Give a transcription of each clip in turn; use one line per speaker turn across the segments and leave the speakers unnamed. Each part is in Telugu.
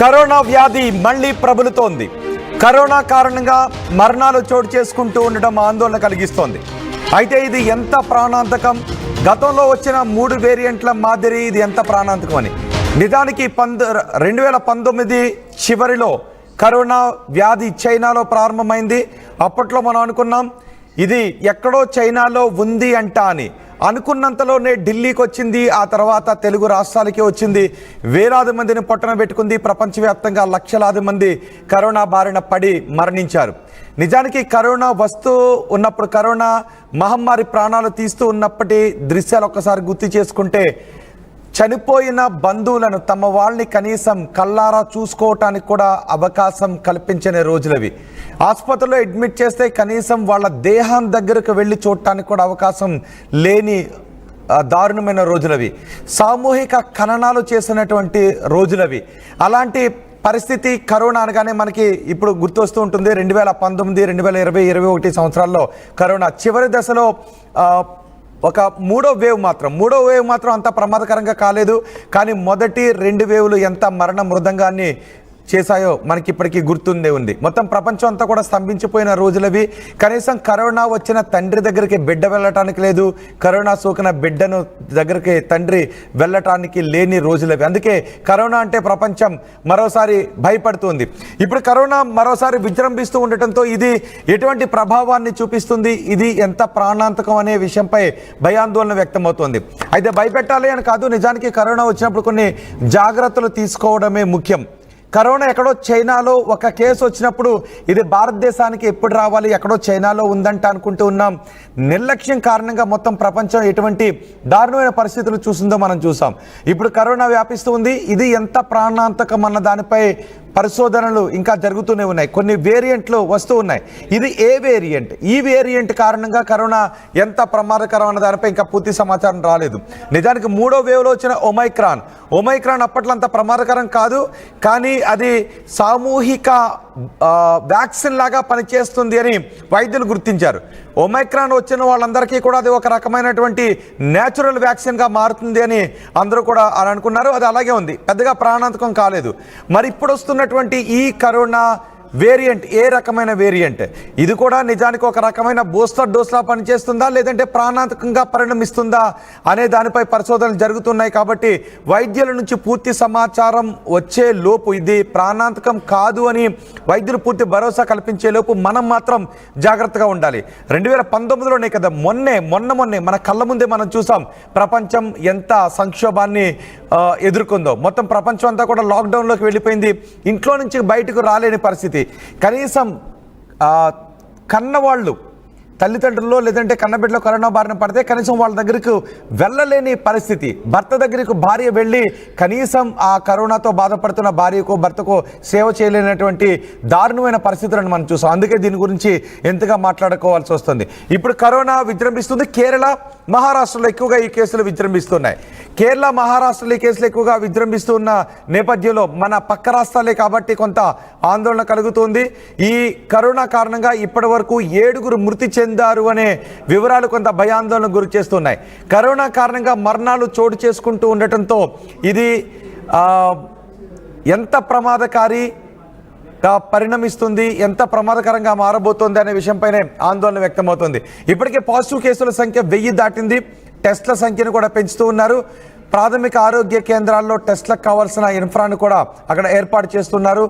కరోనా వ్యాధి మళ్లీ ప్రబలుతోంది. కరోనా కారణంగా మరణాలు చోటు చేసుకుంటూ ఉండడం ఆందోళన కలిగిస్తోంది. అయితే ఇది ఎంత ప్రాణాంతకం, గతంలో వచ్చిన 3 వేరియంట్ల మాదిరి ఇది ఎంత ప్రాణాంతకం అని నిజానికి 2019 చివరిలో కరోనా వ్యాధి చైనాలో ప్రారంభమైంది. అప్పట్లో మనం అనుకున్నాం ఇది ఎక్కడో చైనాలో ఉంది అంట అని. అనుకున్నంతలోనే ఢిల్లీకి వచ్చింది, ఆ తర్వాత తెలుగు రాష్ట్రాలకి వచ్చింది. వేలాది మందిని పొట్టన పెట్టుకుంది. ప్రపంచవ్యాప్తంగా లక్షలాది మంది కరోనా బారిన పడి మరణించారు. నిజానికి కరోనా వస్తూ ఉన్నప్పుడు, కరోనా మహమ్మారి ప్రాణాలు తీస్తూ ఉన్నప్పటి దృశ్యాలు ఒక్కసారి గుర్తు చేసుకుంటే, చనిపోయిన బంధువులను తమ వాళ్ళని కనీసం కళ్ళారా చూసుకోవటానికి కూడా అవకాశం కల్పించని రోజులవి. ఆసుపత్రిలో అడ్మిట్ చేస్తే కనీసం వాళ్ళ దేహం దగ్గరకు వెళ్ళి చూడటానికి కూడా అవకాశం లేని దారుణమైన రోజులవి. సామూహిక ఖననాలు చేసినటువంటి రోజులవి. అలాంటి పరిస్థితి కరోనా అనగానే మనకి ఇప్పుడు గుర్తొస్తూ ఉంటుంది. 2019, 2020, 2021 సంవత్సరాల్లో కరోనా చివరి దశలో ఒక మూడో వేవ్ మాత్రం అంత ప్రమాదకరంగా కాలేదు. కానీ మొదటి 2 వేవ్లు ఎంత మరణ మృదంగాన్ని చేశాయో మనకి ఇప్పటికీ గుర్తుండే ఉంది. మొత్తం ప్రపంచం అంతా కూడా స్తంభించిపోయిన రోజులవి. కనీసం కరోనా వచ్చిన తండ్రి దగ్గరికి బిడ్డ వెళ్ళటానికి లేదు, కరోనా సోకిన బిడ్డను దగ్గరికి తండ్రి వెళ్ళటానికి లేని రోజులవి. అందుకే కరోనా అంటే ప్రపంచం మరోసారి భయపడుతుంది. ఇప్పుడు కరోనా మరోసారి విజృంభిస్తూ ఉండటంతో ఇది ఎటువంటి ప్రభావాన్ని చూపిస్తుంది, ఇది ఎంత ప్రాణాంతకం అనే విషయంపై భయాందోళన వ్యక్తమవుతోంది. అయితే భయపెట్టాలి అని కాదు, నిజానికి కరోనా వచ్చినప్పుడు కొన్ని జాగ్రత్తలు తీసుకోవడమే ముఖ్యం. కరోనా ఎక్కడో చైనాలో ఒక కేసు వచ్చినప్పుడు ఇది భారతదేశానికి ఎప్పుడు రావాలి, ఎక్కడో చైనాలో ఉందంట అనుకుంటూ ఉన్నాం. నిర్లక్ష్యం కారణంగా మొత్తం ప్రపంచం ఎటువంటి దారుణమైన పరిస్థితులు చూసిందో మనం చూసాం. ఇప్పుడు కరోనా వ్యాపిస్తూ ఉంది. ఇది ఎంత ప్రాణాంతకం అన్న దానిపై పరిశోధనలు ఇంకా జరుగుతూనే ఉన్నాయి. కొన్ని వేరియంట్లు వస్తూ ఉన్నాయి. ఇది ఏ వేరియంట్, ఈ వేరియంట్ కారణంగా కరోనా ఎంత ప్రమాదకరం అన్న దానిపై ఇంకా పూర్తి సమాచారం రాలేదు. నిజానికి 3వ వేవ్లో వచ్చిన ఒమైక్రాన్ అప్పట్లో అంత ప్రమాదకరం కాదు, కానీ అది సామూహిక వ్యాక్సిన్ లాగా పనిచేస్తుంది అని వైద్యులు గుర్తించారు. ఒమైక్రాన్ వచ్చిన వాళ్ళందరికీ కూడా అది ఒక రకమైనటువంటి న్యాచురల్ వ్యాక్సిన్గా మారుతుంది అని అందరూ కూడా అని అనుకున్నారు. అది అలాగే ఉంది, పెద్దగా ప్రాణాంతకం కాలేదు. మరి ఇప్పుడు వస్తున్నటువంటి ఈ కరోనా వేరియంట్ ఏ రకమైన వేరియంట్, ఇది కూడా నిజానికి ఒక రకమైన బూస్టర్ డోస్లా పనిచేస్తుందా, లేదంటే ప్రాణాంతకంగా పరిణమిస్తుందా అనే దానిపై పరిశోధనలు జరుగుతున్నాయి. కాబట్టి వైద్యుల నుంచి పూర్తి సమాచారం వచ్చే లోపు, ఇది ప్రాణాంతకం కాదు అని వైద్యులు పూర్తి భరోసా కల్పించే లోపు మనం మాత్రం జాగ్రత్తగా ఉండాలి. 2019లోనే కదా, మొన్నే మన కళ్ళ ముందే మనం చూసాం ప్రపంచం ఎంత సంక్షోభాన్ని ఎదుర్కొందో. మొత్తం ప్రపంచం అంతా కూడా లాక్డౌన్లోకి వెళ్ళిపోయింది. ఇంట్లో నుంచి బయటకు రాలేని పరిస్థితి. కనీసం కన్నవాళ్ళు, తల్లిదండ్రుల్లో లేదంటే కన్నబిడ్డలో కరోనా బారిన పడితే కనీసం వాళ్ళ దగ్గరకు వెళ్ళలేని పరిస్థితి. భర్త దగ్గరకు భార్య వెళ్ళి కనీసం ఆ కరోనాతో బాధపడుతున్న భార్యకు భర్తకు సేవ చేయలేనటువంటి దారుణమైన పరిస్థితులను మనం చూసాం. అందుకే దీని గురించి ఎంతగా మాట్లాడుకోవాల్సి వస్తుంది. ఇప్పుడు కరోనా విజృంభిస్తుంది. కేరళ, మహారాష్ట్రలో ఎక్కువగా ఈ కేసులు విజృంభిస్తున్నాయి. కేరళ, మహారాష్ట్రలో ఈ కేసులు ఎక్కువగా విజృంభిస్తున్న నేపథ్యంలో మన పక్క రాష్ట్రాలే కాబట్టి కొంత ఆందోళన కలుగుతుంది. ఈ కరోనా కారణంగా ఇప్పటి వరకు 7 మృతి చెందారు అనే వివరాలు కొంత భయాందోళనకు గురి చేస్తున్నాయి. కరోనా కారణంగా మరణాలు చోటు చేసుకుంటూ ఉండటంతో ఇది ఎంత ప్రమాదకారిగా పరిణమిస్తుంది, ఎంత ప్రమాదకరంగా మారబోతోంది అనే విషయంపైనే ఆందోళన వ్యక్తమవుతుంది. ఇప్పటికే పాజిటివ్ కేసుల సంఖ్య 1000 దాటింది. టెస్ట్ల సంఖ్యను కూడా పెంచుతూ ఉన్నారు. ప్రాథమిక ఆరోగ్య కేంద్రాల్లో టెస్ట్లకు కావాల్సిన ఇన్ఫ్రాను కూడా అక్కడ ఏర్పాటు చేస్తున్నారు.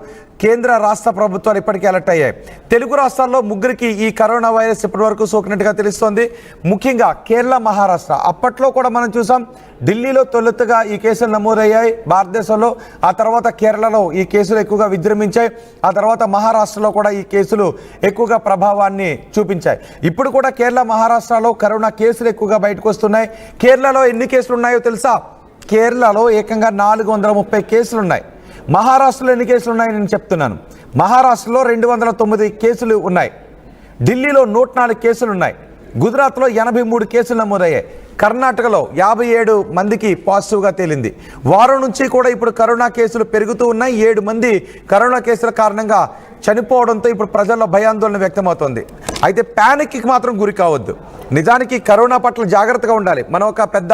కేంద్ర రాష్ట్ర ప్రభుత్వాలు ఇప్పటికే అలర్ట్ అయ్యాయి. తెలుగు రాష్ట్రాల్లో 3కి ఈ కరోనా వైరస్ ఇప్పటివరకు సోకినట్టుగా తెలుస్తోంది. ముఖ్యంగా కేరళ, మహారాష్ట్ర. అప్పట్లో కూడా మనం చూసాం, ఢిల్లీలో తొలుతగా ఈ కేసులు నమోదయ్యాయి భారతదేశంలో. ఆ తర్వాత కేరళలో ఈ కేసులు ఎక్కువగా విజృంభించాయి. ఆ తర్వాత మహారాష్ట్రలో కూడా ఈ కేసులు ఎక్కువగా ప్రభావాన్ని చూపించాయి. ఇప్పుడు కూడా కేరళ, మహారాష్ట్రలో కరోనా కేసులు ఎక్కువగా బయటకు వస్తున్నాయి. కేరళలో ఎన్ని కేసులు ఉన్నాయో తెలుసా? కేరళలో ఏకంగా 430 కేసులు ఉన్నాయి. మహారాష్ట్రలో ఎన్ని కేసులు ఉన్నాయి నేను చెప్తున్నాను. మహారాష్ట్రలో 209 కేసులు ఉన్నాయి. ఢిల్లీలో 104 కేసులు ఉన్నాయి. గుజరాత్లో 83 కేసులు నమోదయ్యాయి. కర్ణాటకలో 57 మందికి పాజిటివ్గా తేలింది. వారం నుంచి కూడా ఇప్పుడు కరోనా కేసులు పెరుగుతూ ఉన్నాయి. 7 మంది కరోనా కేసుల కారణంగా చనిపోవడంతో ఇప్పుడు ప్రజల్లో భయాందోళన వ్యక్తమవుతోంది. అయితే ప్యానిక్కి మాత్రం గురి కావద్దు. నిజానికి కరోనా పట్ల జాగ్రత్తగా ఉండాలి. మనం ఒక పెద్ద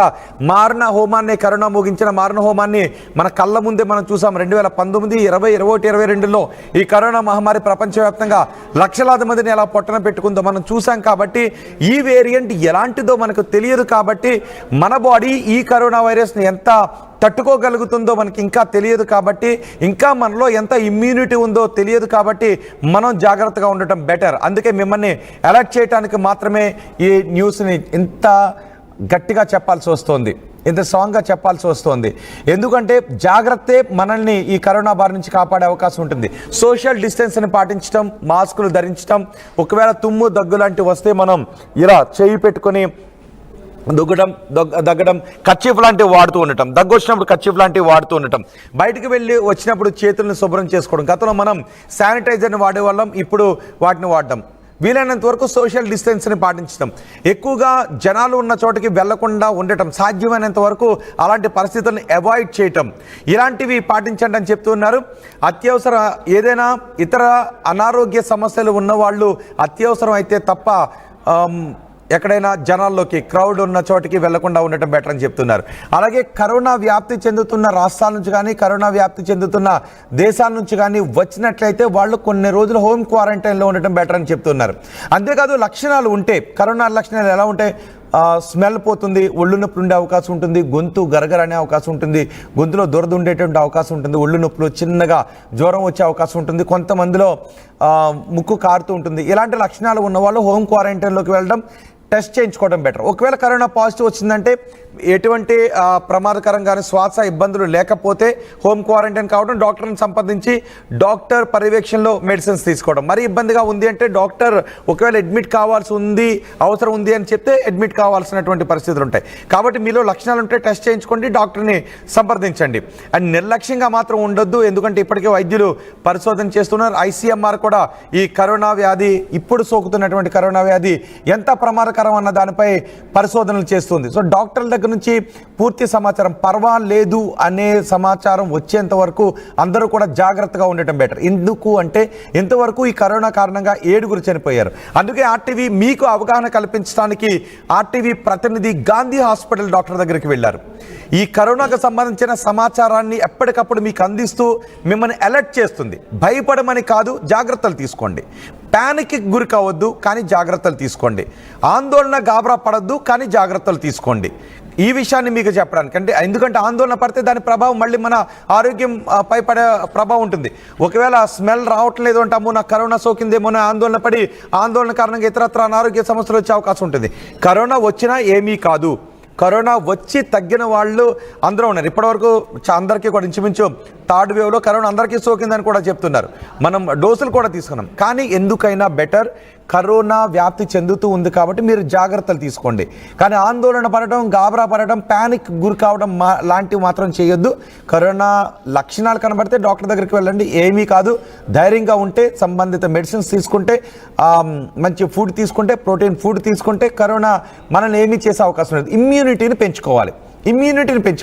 మారణ హోమాన్ని, కరోనా ముగించిన మారణ హోమాన్ని మన కళ్ళ ముందే మనం చూసాం. 2019, 20, 21, 22లో ఈ కరోనా మహమ్మారి ప్రపంచవ్యాప్తంగా లక్షలాది మందిని ఎలా పొట్టన పెట్టుకుందో మనం చూసాం. కాబట్టి ఈ వేరియంట్ ఎలాంటిదో మనకు తెలియదు. కాబట్టి మన బాడీ ఈ కరోనా వైరస్ని ఎంత తట్టుకోగలుగుతుందో మనకి ఇంకా తెలియదు. కాబట్టి ఇంకా మనలో ఎంత ఇమ్యూనిటీ ఉందో తెలియదు. కాబట్టి మనం జాగ్రత్తగా ఉండటం బెటర్. అందుకే మిమ్మల్ని అలర్ట్ చేయడానికి మాత్రమే ఈ న్యూస్ని ఇంత గట్టిగా చెప్పాల్సి వస్తుంది, ఇంత స్ట్రాంగ్గా చెప్పాల్సి వస్తుంది. ఎందుకంటే జాగ్రత్తే మనల్ని ఈ కరోనా బారి నుంచి కాపాడే అవకాశం ఉంటుంది. సోషల్ డిస్టెన్స్ని పాటించడం, మాస్కులు ధరించడం, ఒకవేళ తుమ్ము దగ్గు లాంటివి వస్తే మనం ఇలా చేయి పెట్టుకొని దగ్గడం, కర్చీఫ్ లాంటివి వాడుతూ ఉండటం, దగ్గు వచ్చినప్పుడు కర్చీఫ్ లాంటివి వాడుతూ ఉండటం, బయటకు వెళ్ళి వచ్చినప్పుడు చేతులను శుభ్రం చేసుకోవడం. గతంలో మనం శానిటైజర్ని వాడేవాళ్ళం, ఇప్పుడు వాటిని వాడడం. వీలైనంత వరకు సోషల్ డిస్టెన్స్ని పాటించడం, ఎక్కువగా జనాలు ఉన్న చోటకి వెళ్లకుండా ఉండటం, సాధ్యమైనంత వరకు అలాంటి పరిస్థితులను అవాయిడ్ చేయటం, ఇలాంటివి పాటించండి అని చెప్తున్నారు. అత్యవసర ఏదైనా ఇతర అనారోగ్య సమస్యలు ఉన్నవాళ్ళు అత్యవసరం అయితే తప్ప ఎక్కడైనా జనాల్లోకి, క్రౌడ్ ఉన్న చోటికి వెళ్లకుండా ఉండటం బెటర్ అని చెప్తున్నారు. అలాగే కరోనా వ్యాప్తి చెందుతున్న రాష్ట్రాల నుంచి కానీ, కరోనా వ్యాప్తి చెందుతున్న దేశాల నుంచి కానీ వచ్చినట్లయితే వాళ్ళు కొన్ని రోజులు హోమ్ క్వారంటైన్లో ఉండటం బెటర్ అని చెప్తున్నారు. అంతేకాదు లక్షణాలు ఉంటే, కరోనా లక్షణాలు ఎలా ఉంటాయి? స్మెల్ పోతుంది, ఒళ్ళు నొప్పులు ఉండే అవకాశం ఉంటుంది, గొంతు గరగర అనే అవకాశం ఉంటుంది, గొంతులో దురద ఉండేటువంటి అవకాశం ఉంటుంది, ఒళ్ళు నొప్పులు, చిన్నగా జ్వరం వచ్చే అవకాశం ఉంటుంది, కొంతమందిలో ముక్కు కారుతూ ఉంటుంది. ఇలాంటి లక్షణాలు ఉన్నవాళ్ళు హోమ్ క్వారంటైన్లోకి వెళ్ళడం, టెస్ట్ చేయించుకోవడం బెటర్. ఒకవేళ కరోనా పాజిటివ్ వచ్చిందంటే ఎటువంటి ప్రమాదకరంగానే శ్వాస ఇబ్బందులు లేకపోతే హోమ్ క్వారంటైన్ కావడం, డాక్టర్ని సంప్రదించి డాక్టర్ పర్యవేక్షణలో మెడిసిన్స్ తీసుకోవడం. మరి ఇబ్బందిగా ఉంది అంటే డాక్టర్ ఒకవేళ అడ్మిట్ కావాల్సి ఉంది, అవసరం ఉంది అని చెప్తే అడ్మిట్ కావాల్సినటువంటి పరిస్థితులు ఉంటాయి. కాబట్టి మీలో లక్షణాలు ఉంటే టెస్ట్ చేయించుకోండి, డాక్టర్ని సంప్రదించండి. అండ్ నిర్లక్ష్యంగా మాత్రం ఉండొద్దు, ఎందుకంటే ఇప్పటికే వైద్యులు పరిశోధన చేస్తున్నారు. ICMR కూడా ఈ కరోనా వ్యాధి, ఇప్పుడు సోకుతున్నటువంటి కరోనా వ్యాధి ఎంత ప్రమాదకరం అన్న దానిపై పరిశోధనలు చేస్తుంది. సో డాక్టర్ల దగ్గర నుంచి పూర్తి సమాచారం, పర్వాలేదు అనే సమాచారం వచ్చేంత వరకు అందరూ కూడా జాగ్రత్తగా ఉండటం బెటర్. ఎందుకు అంటే ఇంతవరకు ఈ కరోనా కారణంగా 7 చనిపోయారు. అందుకే RTV మీకు అవగాహన కల్పించడానికి RTV ప్రతినిధి గాంధీ హాస్పిటల్ డాక్టర్ దగ్గరికి వెళ్ళారు. ఈ కరోనాకు సంబంధించిన సమాచారాన్ని ఎప్పటికప్పుడు మీకు అందిస్తూ మిమ్మల్ని అలర్ట్ చేస్తుంది. భయపడమని కాదు, జాగ్రత్తలు తీసుకోండి. ప్యానిక్కి గురి కావద్దు, కానీ జాగ్రత్తలు తీసుకోండి. ఆందోళన, గాబరా పడద్దు, కానీ జాగ్రత్తలు తీసుకోండి. ఈ విషయాన్ని మీకు చెప్పడానికి, అంటే ఎందుకంటే ఆందోళన పడితే దాని ప్రభావం మళ్ళీ మన ఆరోగ్యం పై పడే ప్రభావం ఉంటుంది. ఒకవేళ స్మెల్ రావట్లేదు అంటే అమ్మో నాకు కరోనా సోకిందేమో ఆందోళన పడి, ఆందోళన కారణంగా ఇతరత్ర అనారోగ్య సమస్యలు వచ్చే అవకాశం ఉంటుంది. కరోనా వచ్చినా ఏమీ కాదు. కరోనా వచ్చి తగ్గిన వాళ్ళు అందరూ ఉన్నారు. ఇప్పటివరకు అందరికీ కూడా ఇంచుమించు థర్డ్ వేవ్లో కరోనా అందరికీ సోకిందని కూడా చెప్తున్నారు. మనం డోసులు కూడా తీసుకున్నాం. కానీ ఎందుకైనా బెటర్, కరోనా వ్యాప్తి చెందుతూ ఉంది కాబట్టి మీరు జాగ్రత్తలు తీసుకోండి. కానీ ఆందోళన పడటం, గాబరా పడటం, ప్యానిక్ గురి కావడం లాంటివి మాత్రం చేయొద్దు. కరోనా లక్షణాలు కనబడితే డాక్టర్ దగ్గరికి వెళ్ళండి, ఏమీ కాదు. ధైర్యంగా ఉంటే, సంబంధిత మెడిసిన్స్ తీసుకుంటే, మంచి ఫుడ్ తీసుకుంటే, ప్రోటీన్ ఫుడ్ తీసుకుంటే కరోనా మనల్ని ఏమీ చేసే అవకాశం లేదు. ఇమ్యూనిటీని పెంచుకోవాలి.